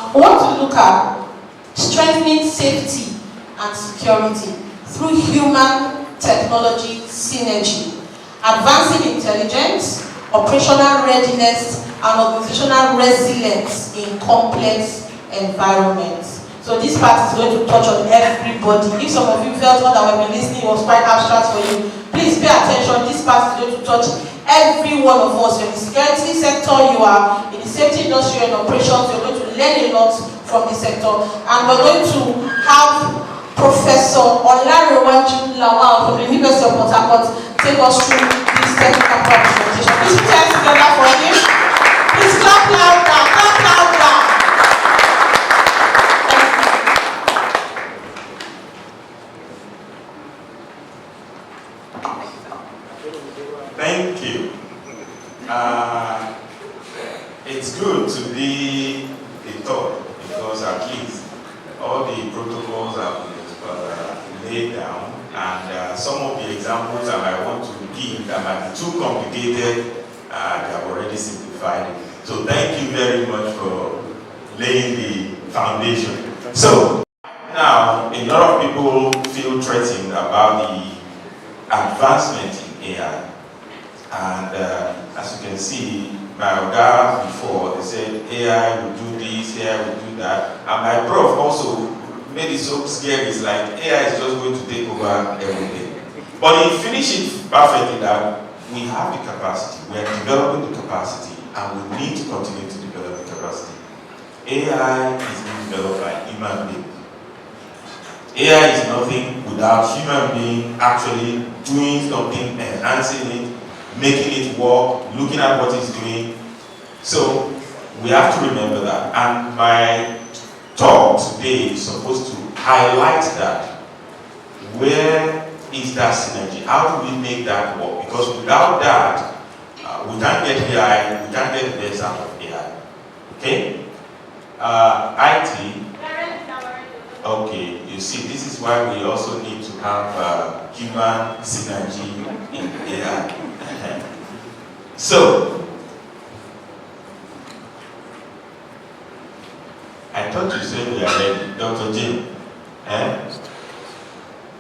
I want to look at strengthening safety and security through human technology synergy, advancing intelligence, operational readiness, and organizational resilience in complex environments. So this part is going to touch on everybody. If some of you felt what I have been listening was quite abstract for you, please pay attention. This part is going to touch every one of us. You're in the security sector, you are in the safety industry and operations, you're going to learn a lot from the sector. And we're going to have Professor Olanrewaju Lawal from the University of Port Harcourt take us through this technical presentation. Please put hands together for him. Please clap louder, clap louder. Thank you. It's good to be a thought because at least all the protocols have been laid down, and some of the examples that I want to give that might be too complicated, they have already simplified it. So thank you very much for laying the foundation. So now a lot of people feel threatened about the advancement in AI. And as you can see, my Oga before, they said AI will do this, AI will do that. And my prof also made it so scary. It's like AI is just going to take over everything. But he finished it perfectly that we have the capacity, we are developing the capacity, and we need to continue to develop the capacity. AI is being developed by human beings. AI is nothing without human being actually doing something, enhancing it, making it work, looking at what it's doing. So we have to remember that. And my talk today is supposed to highlight that. Where is that synergy? How do we make that work? Because without that, we can't get AI, we can't get the best out of AI. Okay? IT. Okay, you see, this is why we also need to have human synergy in AI. So, I thought you said we are ready, Dr. Jim.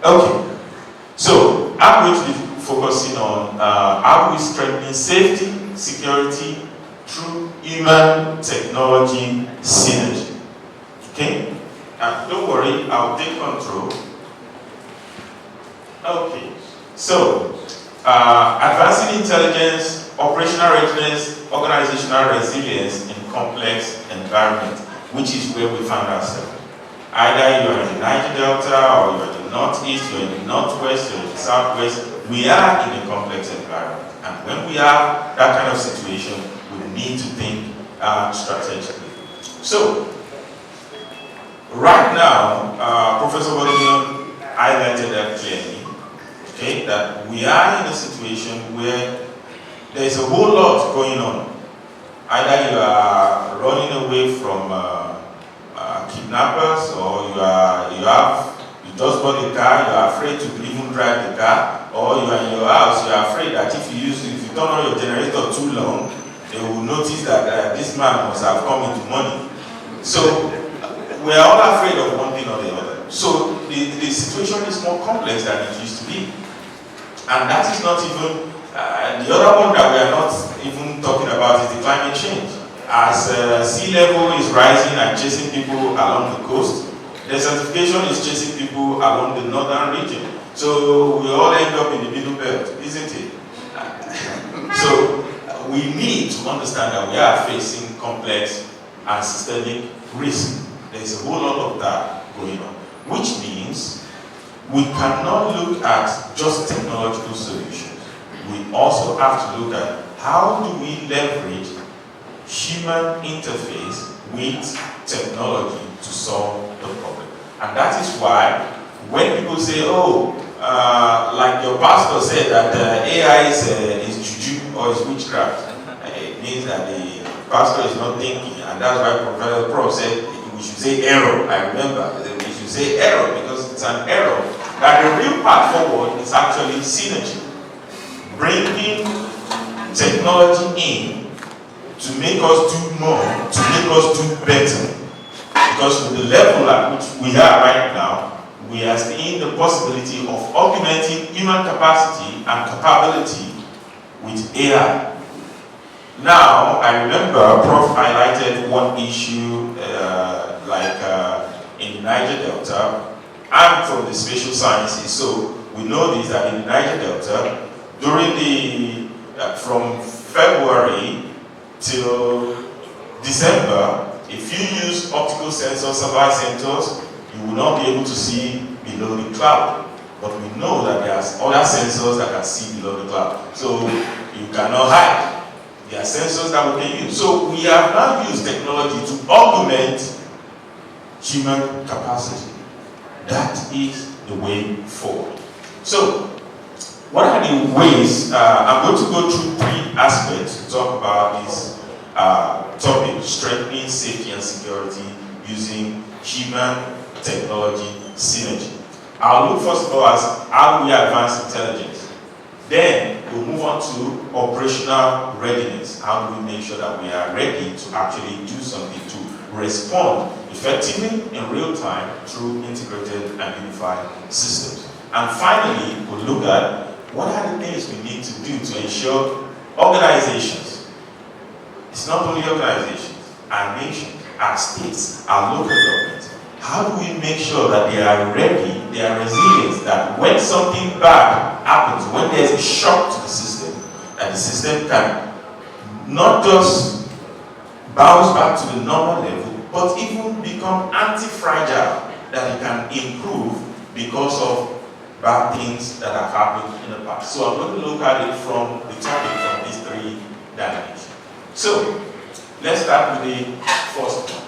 Okay, so I'm going to be focusing on how we strengthen safety, security through human technology synergy. Okay, and don't worry, I'll take control. Okay, so advancing intelligence, operational readiness, organizational resilience in complex environments, which is where we find ourselves. Either you're in the Niger Delta, or you're in the Northeast, you're in the Northwest, you're in the Southwest, we are in a complex environment. And when we have that kind of situation, we need to think strategically. So, right now, Professor Bologna highlighted that clearly. Okay, that we are in a situation where there is a whole lot going on. Either you are running away from kidnappers, or you just bought a car, you are afraid to even drive the car, or you are in your house, you are afraid that if you turn on your generator too long, they will notice that this man must have come into money. So we are all afraid of one thing or the other. So the situation is more complex than it used to be. And that is not even, the other one that we are not even talking about is the climate change. As sea level is rising and chasing people along the coast, desertification is chasing people along the northern region. So we all end up in the middle belt, isn't it? So we need to understand that we are facing complex and systemic risk. There's a whole lot of that going on, which means we cannot look at just technological solutions. We also have to look at how do we leverage human interface with technology to solve the problem. And that is why when people say, oh, like your pastor said that AI is juju or is witchcraft, it means that the pastor is not thinking, and that's why Professor Prof said we should say error. I remember that we should say error because it's an error. That the real path forward is actually synergy. Bringing technology in to make us do more, to make us do better. Because with the level at which we are right now, we are seeing the possibility of augmenting human capacity and capability with AI. Now, I remember Prof highlighted one issue in the Niger Delta. I'm from the spatial sciences, so we know this, that in the Niger Delta, during the, from February till December, if you use optical sensors, satellite sensors, you will not be able to see below the cloud. But we know that there are other sensors that can see below the cloud. So you cannot hide. There are sensors that we can use. So we have now used technology to augment human capacity. That is the way forward. So, what are the ways? I'm going to go through 3 aspects to talk about this topic, strengthening safety and security using human technology synergy. I'll look first of all as how do we advance intelligence. Then we'll move on to operational readiness. How do we make sure that we are ready to actually do something to respond effectively in real time through integrated and unified systems. And finally, we'll look at what are the things we need to do to ensure organizations, it's not only organizations, our nations, our states, our local governments, how do we make sure that they are ready, they are resilient, that when something bad happens, when there's a shock to the system, that the system can not just bounce back to the normal level, but even become anti-fragile, that it can improve because of bad things that have happened in the past. So I'm going to look at it from the topic from these 3 dimensions. So let's start with the first one,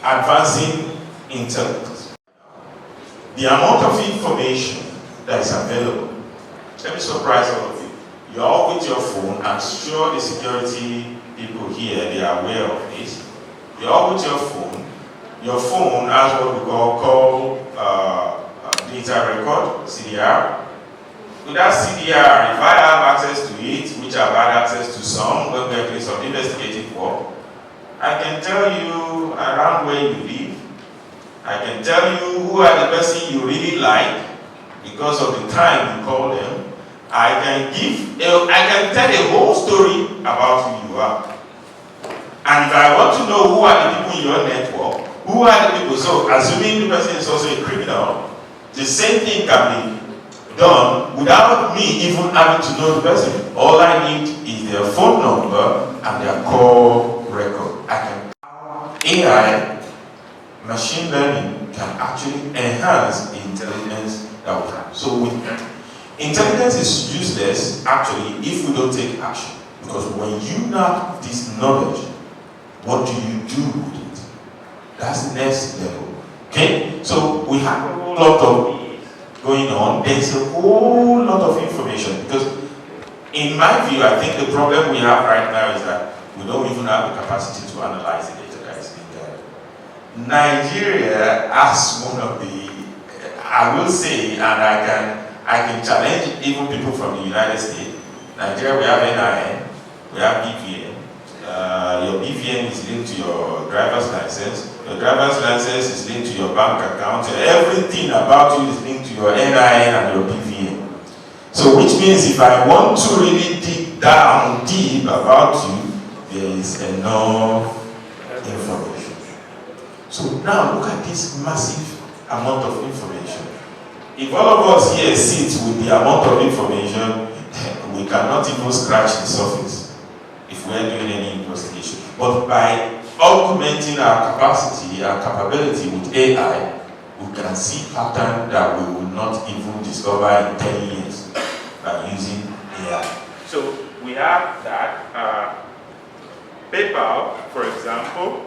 advancing intelligence. The amount of information that is available, let me surprise all of you. You're all with your phone. I'm sure the security people here, they are aware of this. You're all with your phone. Your phone has what we call data record, CDR. With that CDR, if I have access to it, which I've had access to some, when we're doing some investigative work, I can tell you around where you live. I can tell you who are the person you really like because of the time you call them. I can tell a whole story about who you are. And if I want to know who are the people in your network, who are the people, so assuming the person is also a criminal, the same thing can be done without me even having to know the person. All I need is their phone number and their call record. AI, machine learning, can actually enhance the intelligence that we have. So intelligence is useless, actually, if we don't take action. Because when you now have this knowledge, what do you do with it? That's the next level. Okay? So we have a whole lot of going on. There's a whole lot of information. Because in my view, I think the problem we have right now is that we don't even have the capacity to analyze the data that is being gathered. Nigeria has one of the, I will say, and I can challenge even people from the United States. Nigeria, we have NIN, we have BVN. Your BVN is linked to your driver's license. Your driver's license is linked to your bank account. Everything about you is linked to your NIN and your BVN. So which means if I want to really dig down deep about you, there is enough information. So now look at this massive amount of information. If all of us here sit with the amount of information, we cannot even scratch the surface if we are doing any investigation. But by augmenting our capacity, our capability with AI, we can see patterns that we will not even discover in 10 years by using AI. So we have that. PayPal, for example,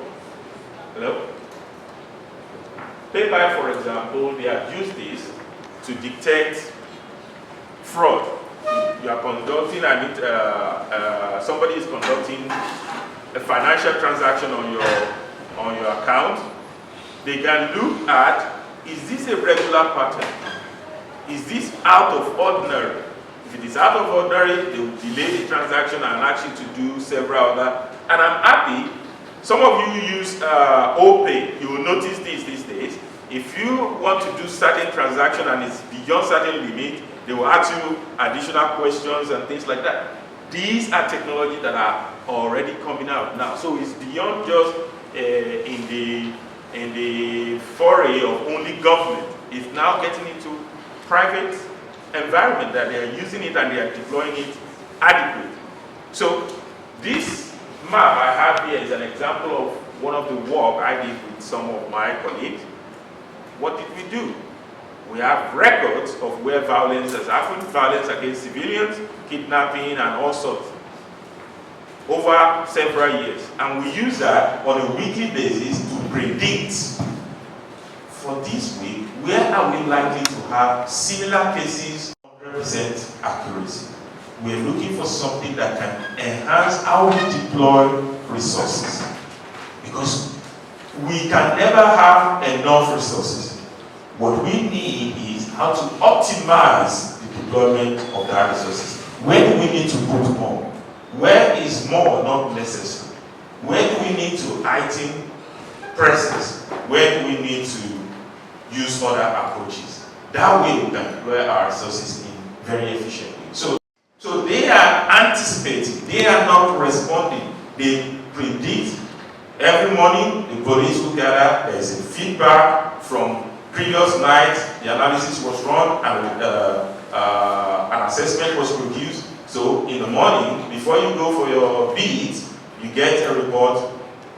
PayPal, for example, they have used this to detect fraud. You are conducting somebody is conducting a financial transaction on your account. They can look at, is this a regular pattern? Is this out of ordinary? If it is out of ordinary, they will delay the transaction and ask you to do several other. And I'm happy, some of you use OPay. You will If you want to do certain transaction and it's beyond certain limit, they will ask you additional questions and things like that. These are technology that are already coming out now. So it's beyond just in the foray of only government. It's now getting into private environment that they are using it and they are deploying it adequately. So this map I have here is an example of one of the work I did with some of my colleagues. What did we do? We have records of where violence has happened, violence against civilians, kidnapping, and all sorts, over several years. And we use that on a weekly basis to predict for this week, where are we likely to have similar cases, 100% accuracy. We're looking for something that can enhance how we deploy resources. Because we can never have enough resources. What we need is how to optimize the deployment of that resources. Where do we need to put more? Where is more not necessary? Where do we need to heighten presence? Where do we need to use other approaches? That way we can deploy our resources in very efficiently. So they are anticipating, they are not responding. They predict. Every morning the police will gather, there's a feedback from previous night, the analysis was run and an assessment was produced. So in the morning, before you go for your beat, you get a report.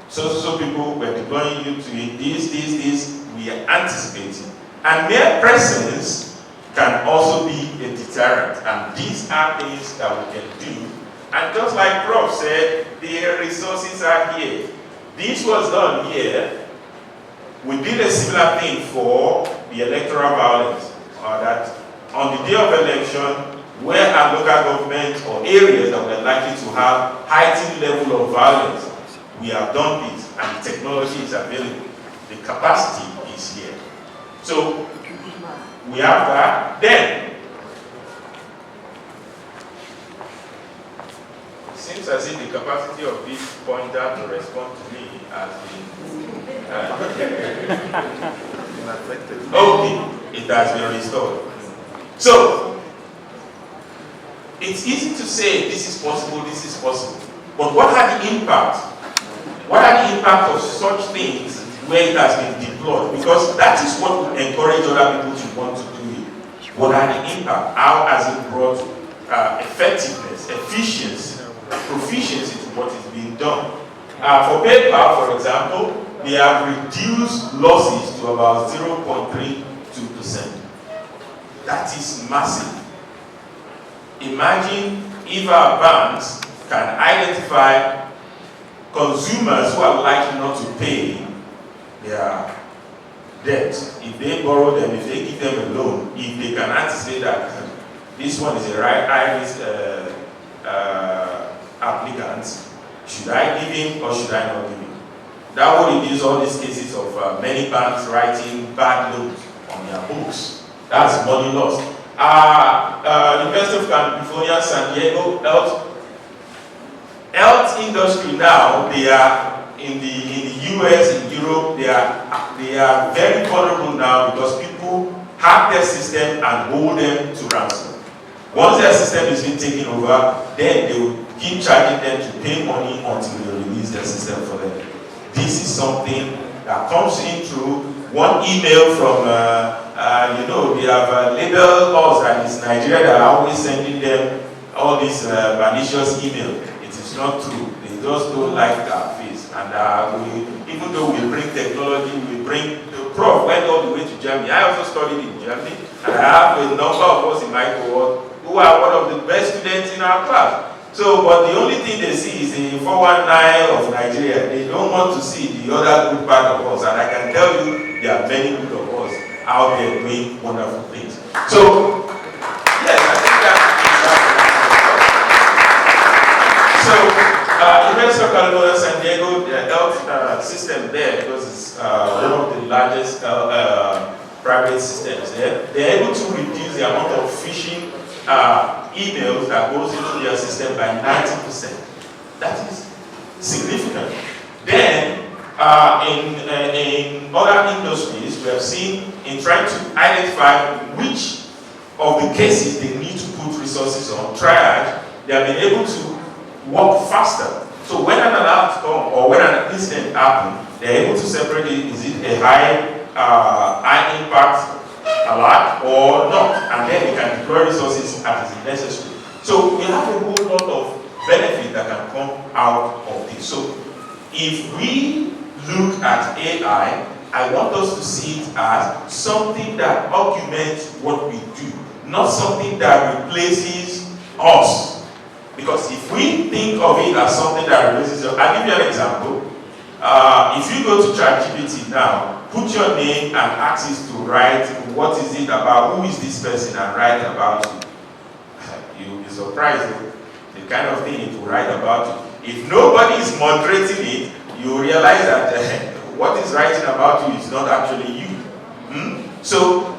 So people were deploying you to it, this, we are anticipating. And mere presence can also be a deterrent. And these are things that we can do. And just like Prof said, the resources are here. This was done here. We did a similar thing for the electoral violence, that on the day of election, where our local government or areas that were likely to have heightened level of violence, we have done this, and the technology is available. The capacity is here. So we have that. Then it seems as if the capacity of this pointer to respond to me has been okay, it has been restored. So it's easy to say this is possible, but what are the impact? What are the impact of such things where it has been deployed? Because that is what will encourage other people to want to do it. What are the impact? How has it brought effectiveness, efficiency, proficiency to what is being done? For PayPal, for example, they have reduced losses to about 0.32%. That is massive. Imagine if our banks can identify consumers who are likely not to pay their debt. If they borrow them, if they give them a loan, if they can anticipate that this one is a high-risk applicant, should I give him or should I not give him? That would reduce all these cases of many banks writing bad loans on their books. That's money lost. University of California, San Diego, health industry now, they are in the US, in Europe, they are very vulnerable now because people hack their system and hold them to ransom. Once their system is being taken over, then they will keep charging them to pay money until they release their system for them. This is something that comes in through one email from, they have labeled us and it's Nigeria that are always sending them all this malicious email. It is not true. They just don't like our face. And even though we bring technology, we bring the PROF went all the way to Germany. I also studied in Germany, and I have a number of us in my cohort who are one of the best students in our class. So, but the only thing they see is the 419 of Nigeria. They don't want to see the other good part of us. And I can tell you, there are many good of us out there doing wonderful things. So, yes, I think that's so, University of California, San Diego, the health system there, because it's one of the largest private systems there, they're able to reduce the amount of phishing emails that goes into their system by 90%. That is significant. Then, in other industries, we have seen in trying to identify which of the cases they need to put resources on triage, they have been able to work faster. So when an alert comes or when an incident happens, they're able to separate it. Is it a high impact alert or not? And then they can deploy resources as is necessary. So we have a whole lot of benefit that can come out of this. So if we look at AI, I want us to see it as something that augments what we do, not something that replaces us. Because if we think of it as something that replaces us, I'll give you an example. If you go to ChatGPT now, put your name and ask it to write what is it about, who is this person, and write about you. You'll be surprised the kind of thing it will write about you. If nobody is moderating it, you realize that what is writing about you is not actually you. So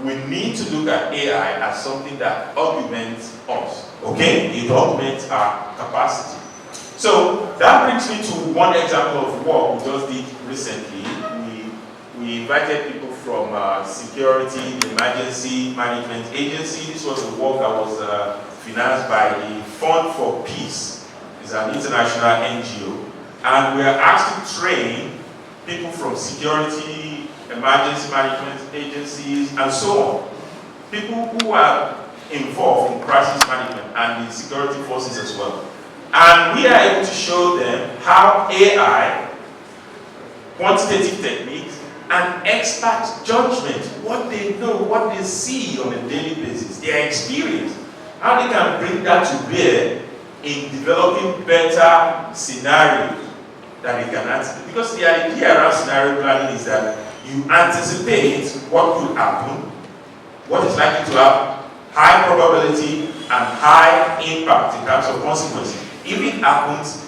we need to look at AI as something that augments us. Okay? It augments our capacity. So that brings me to one example of work we just did recently. We invited people from security, the emergency management agency. This was a work that was financed by the Fund for Peace. It's an international NGO. And we are asked to train people from security, emergency management agencies, and so on. People who are involved in crisis management and the security forces as well. And we are able to show them how AI, quantitative techniques, and expert judgment, what they know, what they see on a daily basis, their experience, how they can bring that to bear in developing better scenarios that they can anticipate. Because the idea around scenario planning is that you anticipate what could happen, what is likely to have high probability and high impact in terms of consequences. If it happens,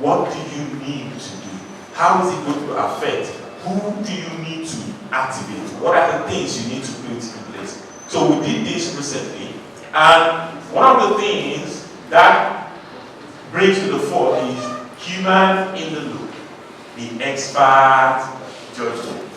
what do you need to do? How is it going to affect? Who do you need to activate? What are the things you need to put in place? So we did this recently, and one of the things that brings to the fore is human in the loop, the expert judgment.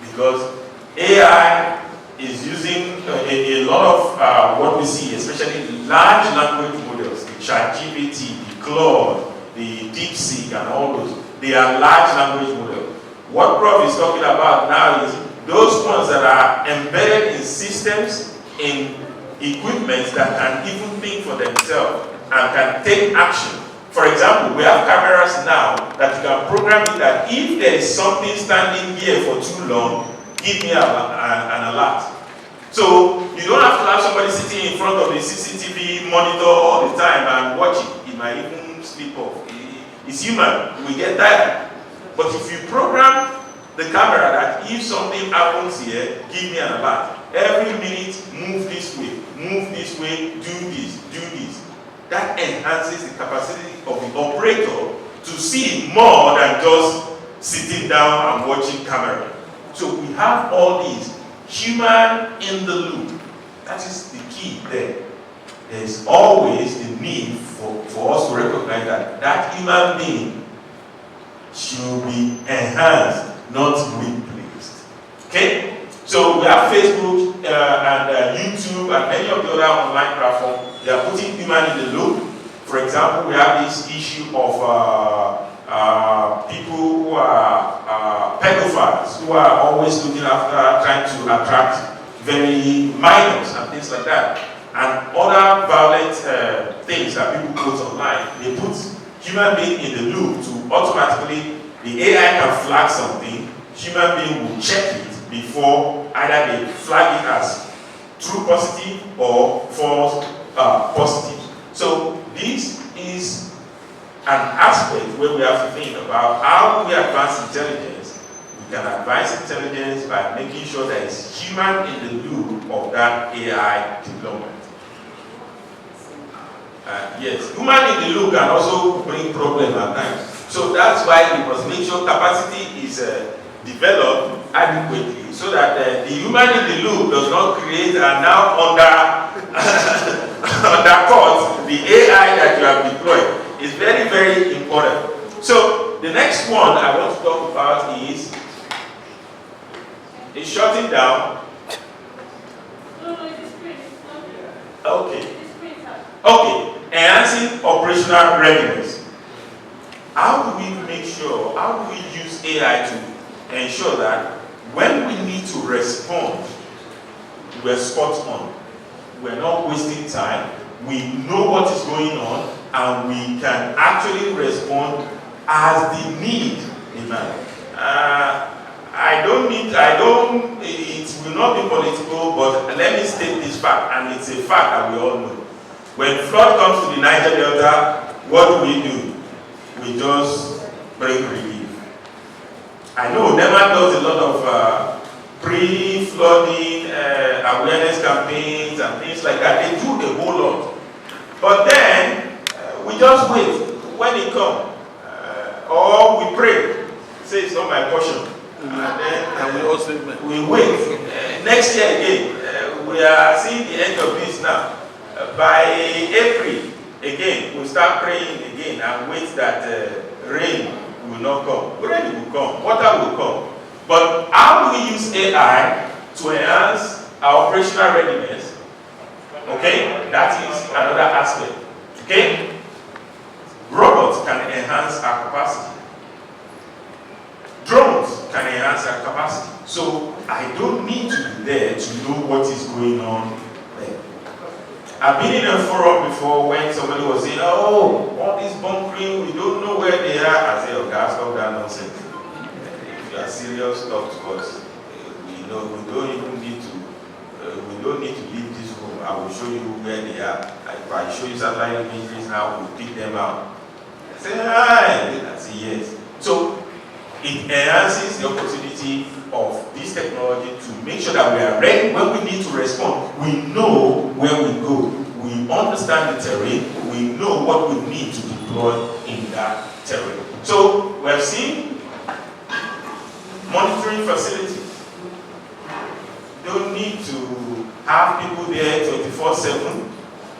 Because AI is using a lot of what we see, especially large language models, the ChatGPT, the Claude, the DeepSeek, and all those. They are large language models. What PROF is talking about now is those ones that are embedded in systems, in equipment that can even think for themselves and can take action. For example, we have cameras now that you can program it that if there is something standing here for too long, give me an alert. So you don't have to have somebody sitting in front of the CCTV monitor all the time and watch it. It might even slip off. It's human. We get tired. But if you program the camera that if something happens here, give me an alert. Every minute, move this way, do this. That enhances the capacity of the operator to see more than just sitting down and watching camera. So we have all these human in the loop. That is the key there. There is always the need for us to recognize that that human being should be enhanced, not replaced. Okay? So we have Facebook and YouTube and many of the other online platforms. They are putting human in the loop. For example, we have this issue of people who are pedophiles, who are always looking after, trying to attract very minors and things like that. And other violent things that people put online, they put human being in the loop to automatically, the AI can flag something, human being will check it before either they flag it as true positive or false positive. So this is an aspect where we have to think about how we advance intelligence. We can advance intelligence by making sure that it's human in the loop of that AI development. Yes, human in the loop can also bring problems at times. So that's why we must make sure capacity is developed adequately so that the human in the loop does not create and now undercut the AI that you have deployed. It's very, very important. So the next one I want to talk about is It's shutting down. No, it's screen. Okay. Okay. Enhancing operational readiness. How do we make sure, how do we use AI to ensure that when we need to respond, we're spot on. We're not wasting time. We know what is going on, and we can actually respond as the need demands. It will not be political, but let me state this fact, and it's a fact that we all know. When flood comes to the Niger Delta, what do? We just bring relief. I know NEMA does a lot of pre-flooding awareness campaigns and things like that. They do a whole lot. But then, we just wait when it comes. Or we pray. Say it's not my portion. And then we wait. Next year again, we are seeing the end of this now. By April, again, we start praying again and wait that rain will not come. Rain will come. Water will come. But how do we use AI to enhance our operational readiness? Okay, that is another aspect. Okay, robots can enhance our capacity. Drones can enhance our capacity. So I don't need to be there to know what is going on there. I've been in a forum before when somebody was saying, "Oh, all this bunkering, we don't know where they are." I say, "Okay, stop that nonsense. If you are serious, talk to us. We know we don't even need to. We don't need to leave this room. I will show you where they are. If I show you satellite images now, we'll pick them out." I say, "Hi." I say, "Yes." So it enhances the opportunity of this technology to make sure that we are ready when we need to respond. We know where we go. We understand the terrain. We know what we need to deploy in that terrain. So we have seen monitoring facilities. Don't need to have people there 24/7.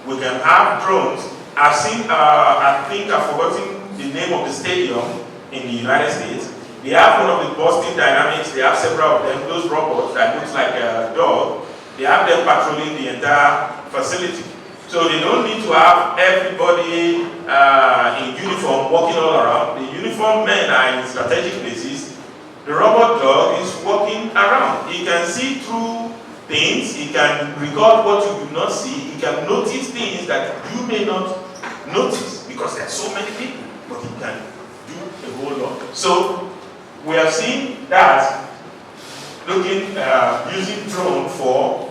We can have drones. I've seen, I think I've forgotten the name of the stadium in the United States. They have one of the Boston Dynamics. They have several of them. Those robots that looks like a dog. They have them patrolling the entire facility. So they don't need to have everybody in uniform walking all around. The uniformed men are in strategic places. The robot dog is walking around. He can see through things. He can record what you do not see. He can notice things that you may not notice because there are so many people. But he can do a whole lot. So we have seen that using drone for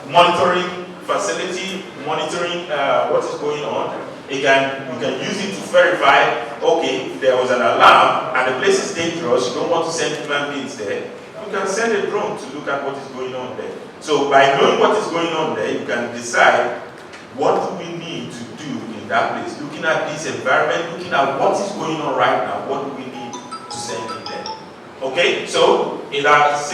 monitoring facility, monitoring what is going on. You can use it to verify, okay, if there was an alarm and the place is dangerous, you don't want to send human beings there, you can send a drone to look at what is going on there. So by knowing what is going on there, you can decide what do we need to do in that place. Looking at this environment, looking at what is going on right now, what do we need to send in there. Okay, so it has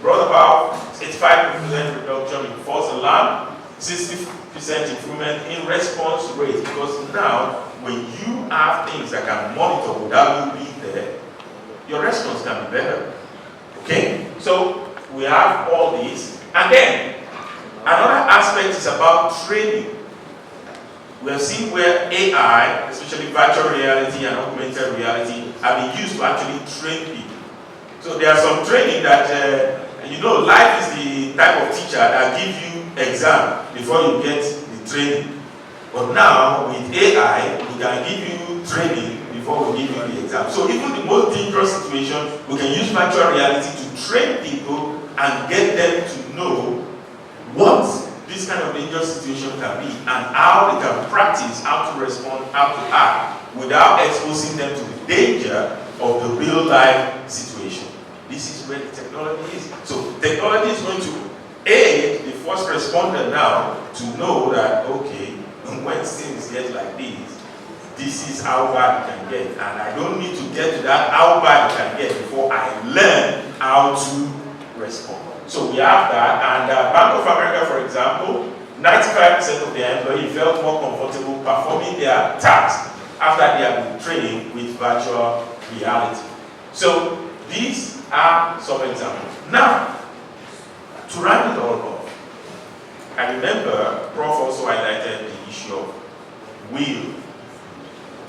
brought about 85% reduction in false alarm, 60% improvement in response rate, because now when you have things that can monitor without you being there, your response can be better. Okay, so we have all these, and then another aspect is about training. We have seen where AI, especially virtual reality and augmented reality, have been used to actually train people. So there are some training that, life is the type of teacher that gives you exam before you get the training. But now, with AI, we can give you training before we give you the exam. So even the most dangerous situation, we can use virtual reality to train people and get them to know what this kind of dangerous situation can be and how they can practice how to respond, how to act without exposing them to the danger of the real life situation. This is where the technology is. So technology is going to aid the first responder now to know that, okay, when things get like this is how bad it can get. And I don't need to get to that how bad it can get before I learn how to respond. So we have that, and Bank of America, for example, 95% of their employees felt more comfortable performing their tasks after they have been trained with virtual reality. So These are some examples. Now, to round it all off, I remember Prof also highlighted the issue of will,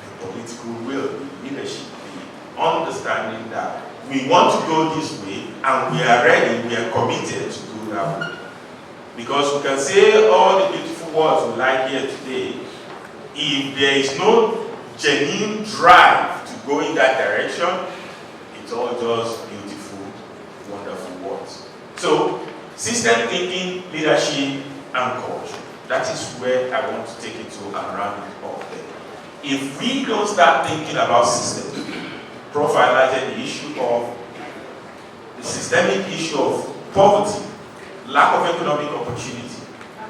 the political will, the leadership, the understanding that we want to go this way and we are ready, we are committed to go that way. Because we can say all the beautiful words we like here today, if there is no genuine drive to go in that direction, it's all just beautiful, wonderful words. So, system thinking, leadership, and culture. That is where I want to take it to and round it up there. If we don't start thinking about systems, Prof highlighted the issue of the systemic issue of poverty, lack of economic opportunity,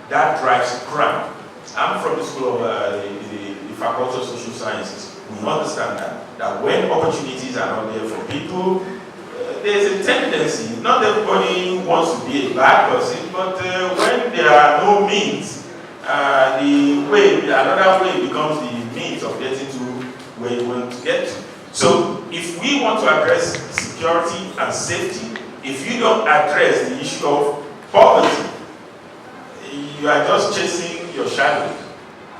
that drives crime. I'm from the school of the Faculty of Social Sciences. We understand that when opportunities are not there for people, there's a tendency, not everybody wants to be a bad person, but when there are no means, another way becomes the means of getting to where you want to get to. So, if we want to address security and safety, if you don't address the issue of poverty, you are just chasing your shadow.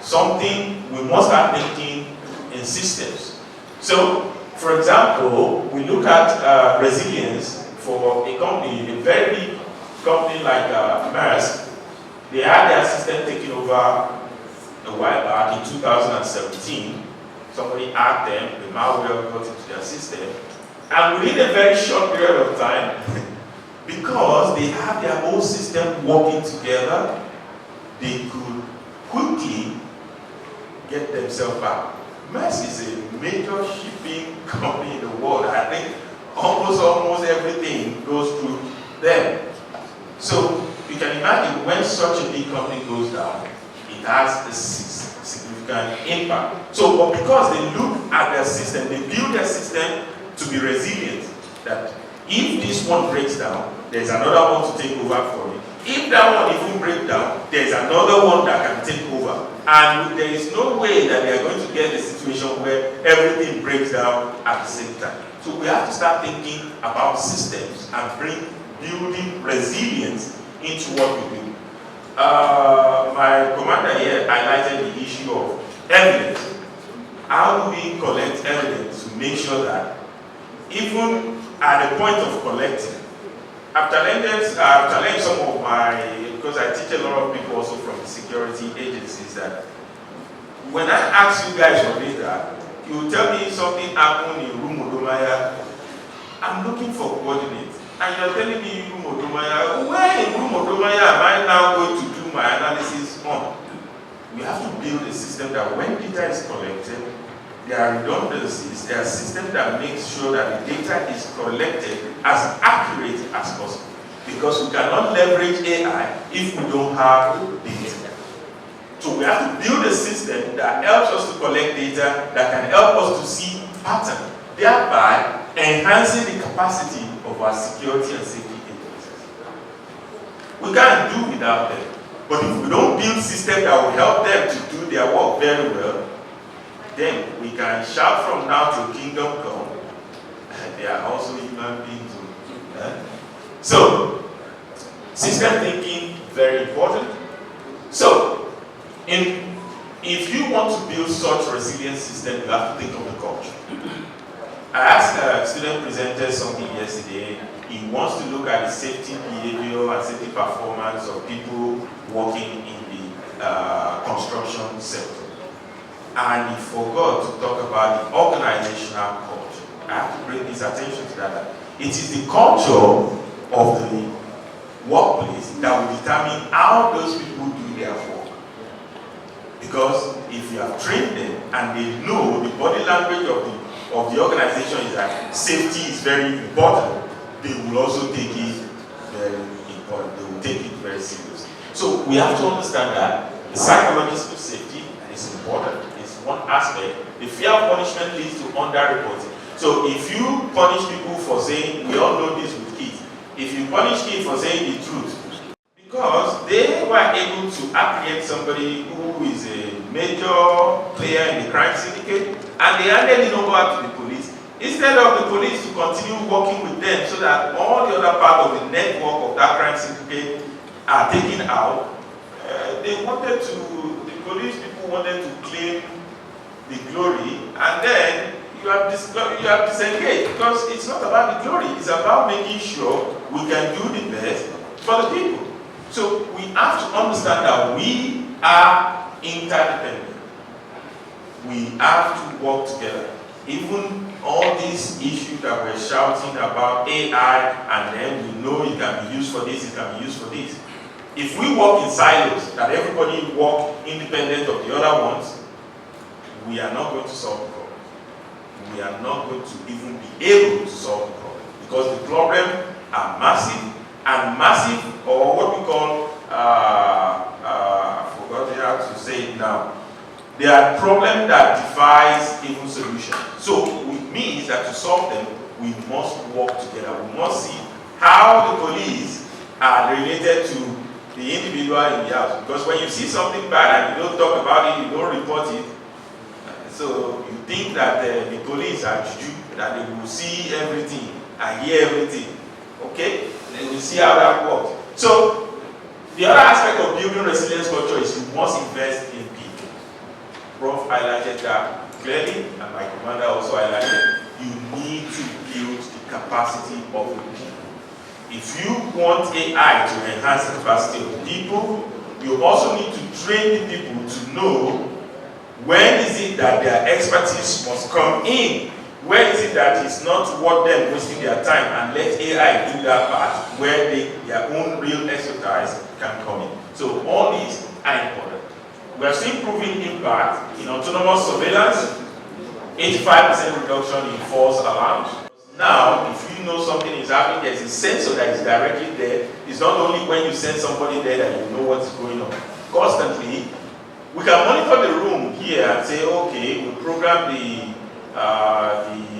Something we must start thinking in systems. So, for example, we look at resilience for a company, a very big company like Maersk. They had their system taken over a while back in 2017. Somebody hacked them, the malware got into their system. And within a very short period of time, because they have their whole system working together, they could quickly get themselves back. Maersk is a major shipping company in the world. I think almost everything goes through them. So you can imagine when such a big company goes down, it has a significant impact. So, but because they look at their system, they build their system to be resilient, that if this one breaks down, there's another one to take over for it. If that one even breaks down, there's another one that can take over. And there is no way that they are going to get a situation where everything breaks down at the same time. So we have to start thinking about systems and building resilience into what we do. My commander here highlighted the issue of evidence. How do we collect evidence to make sure that even at the point of collecting, I've challenged some of because I teach a lot of people also from the security agencies, that when I ask you guys for data, you tell me something happened in Rumodomaya, I'm looking for coordinates. And you're telling me Rumodomaya, where in Rumodomaya am I now going to do my analysis on? We have to build a system that when data is collected, there are redundancies, there are systems that make sure that the data is collected as accurate as possible. Because we cannot leverage AI if we don't have data. So we have to build a system that helps us to collect data, that can help us to see patterns, thereby enhancing the capacity of our security and safety agencies. We can't do without them. But if we don't build systems that will help them to do their work very well, then we can shout from now till kingdom come. They are also human beings. So, system thinking, very important. So, if you want to build such resilient system, you have to think of the culture. I asked a student presenter something yesterday. He wants to look at the safety behavior and safety performance of people working in the construction sector. And he forgot to talk about the organizational culture. I have to bring his attention to that. It is the culture of the workplace that will determine how those people do their work. Because if you have trained them and they know the body language of the organization is that safety is very important, they will also take it very important. They will take it very seriously. So we have to understand that the psychological safety is important. It's one aspect. The fear of punishment leads to underreporting. So if you punish people for saying, we all know this with kids, if you punish kids for saying the truth, because they were able to apprehend somebody who is a major player in the crime syndicate, and they handed it over to the police, Instead of the police to continue working with them so that all the other part of the network of that crime syndicate are taken out, the police people wanted to claim the glory, and then you have disengaged, because it's not about the glory, it's about making sure we can do the best for the people. So we have to understand that we are interdependent. We have to work together. Even all these issues that we're shouting about AI, and then we know it can be used for this, it can be used for this. If we work in silos, that everybody work independent of the other ones, we are not going to solve the problem. We are not going to even be able to solve the problem, because the problems are massive, and massive, or what we call, I forgot how to say it now. They are problems that defies even solution. So it means that to solve them, we must work together. We must see how the police are related to the individual in the house. Because when you see something bad and you don't talk about it, you don't report it, so you think that the police are juju, that they will see everything and hear everything. Okay? They will see how that works. So the other aspect of building resilience culture is you must invest in people. Prof highlighted that clearly, and my commander also highlighted, you need to build the capacity of the people. If you want AI to enhance the capacity of the people, you also need to train the people to know when is it that their expertise must come in. Where is it that it's not worth them wasting their time, and let AI do that part where their own real expertise can come in. So all these are important. We are still proving impact in autonomous surveillance, 85% reduction in false alarms. Now, if you know something is happening, there's a sensor that is directly there. It's not only when you send somebody there that you know what's going on. Constantly, we can monitor the room here and say, okay, we program the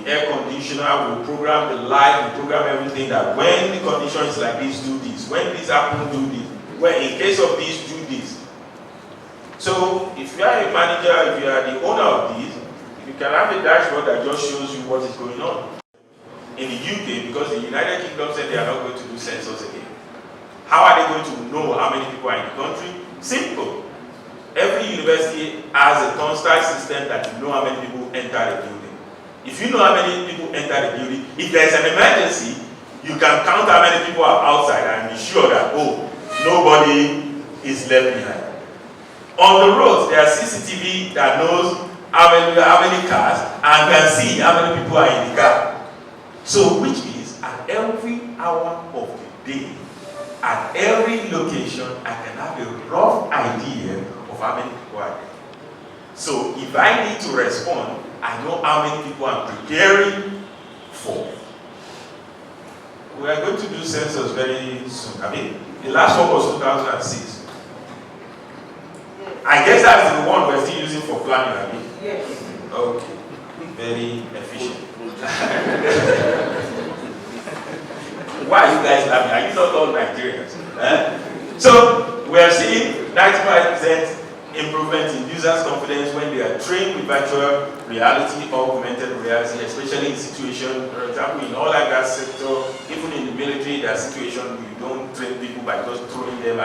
air conditioner, we program the light, we program everything, that when the condition is like this, do this. When this happens, do this. When in case of this, do this. So if you are a manager, if you are the owner of this, you can have a dashboard that just shows you what is going on. In the UK, because the United Kingdom said they are not going to do sensors again. How are they going to know how many people are in the country? Simple. Every university has a turnstile system that you know how many people enter the building. If you know how many people enter the building, if there is an emergency, you can count how many people are outside and be sure that, oh, nobody is left behind. On the roads, there are CCTV that knows how many cars and can see how many people are in the car. So, which means at every hour of the day, at every location, I can have a rough idea of how many people are there. So, if I need to respond, I know how many people I'm preparing for. We are going to do sensors very soon. I mean, the last one was 2006. I guess that's the one we're still using for planning, I mean. Yes. Okay. Very efficient. Why are you guys laughing? Are you not all Nigerians? So, we are seeing 95% improvement in users' confidence when they are trained with virtual reality or augmented reality, especially in situations, for example, in oil and gas sector, even in the military, there are situations you don't train people by just throwing them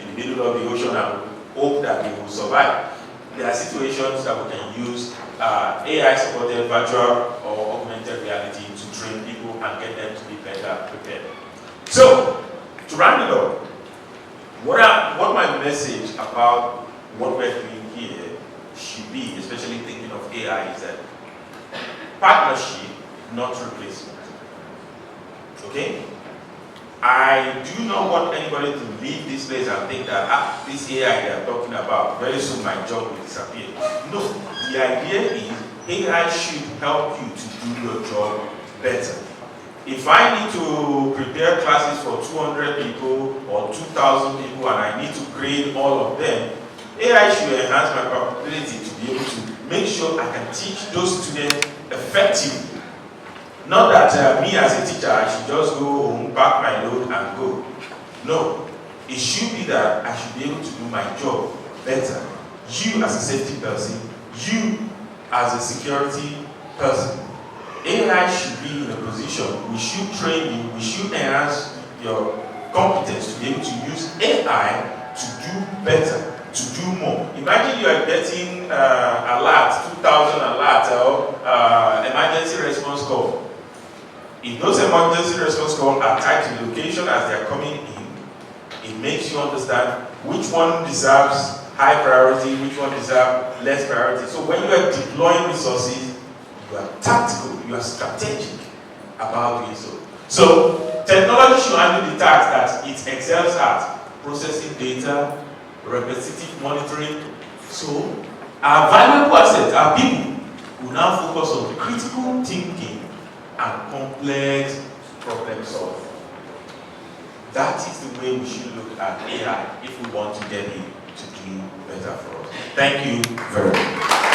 in the middle of the ocean and hope that they will survive. There are situations that we can use AI-supported virtual or augmented reality to train people and get them to be better prepared. So, to round it up, what my message about what we're doing here should be, especially thinking of AI, is that partnership, not replacement. Okay? I do not want anybody to leave this place and think that, this AI they are talking about, very soon my job will disappear. No, the idea is AI should help you to do your job better. If I need to prepare classes for 200 people or 2,000 people and I need to grade all of them, AI should enhance my capability to be able to make sure I can teach those students effectively. Not that me as a teacher, I should just go home, pack my load and go. No, it should be that I should be able to do my job better. You as a safety person, you as a security person. AI should be in a position, we should train you, we should enhance your competence to be able to use AI to do better, to do more. Imagine you are getting alert, 2,000 alert or emergency response call. If those emergency response calls are tied to the location as they are coming in, it makes you understand which one deserves high priority, which one deserves less priority. So when you are deploying resources, you are tactical, you are strategic about doing so. So technology should handle the task that it excels at, processing data, repetitive monitoring. So our valuable assets, our people, will now focus on the critical thinking and complex problem solving. That is the way we should look at AI if we want to get it to do better for us. Thank you very much.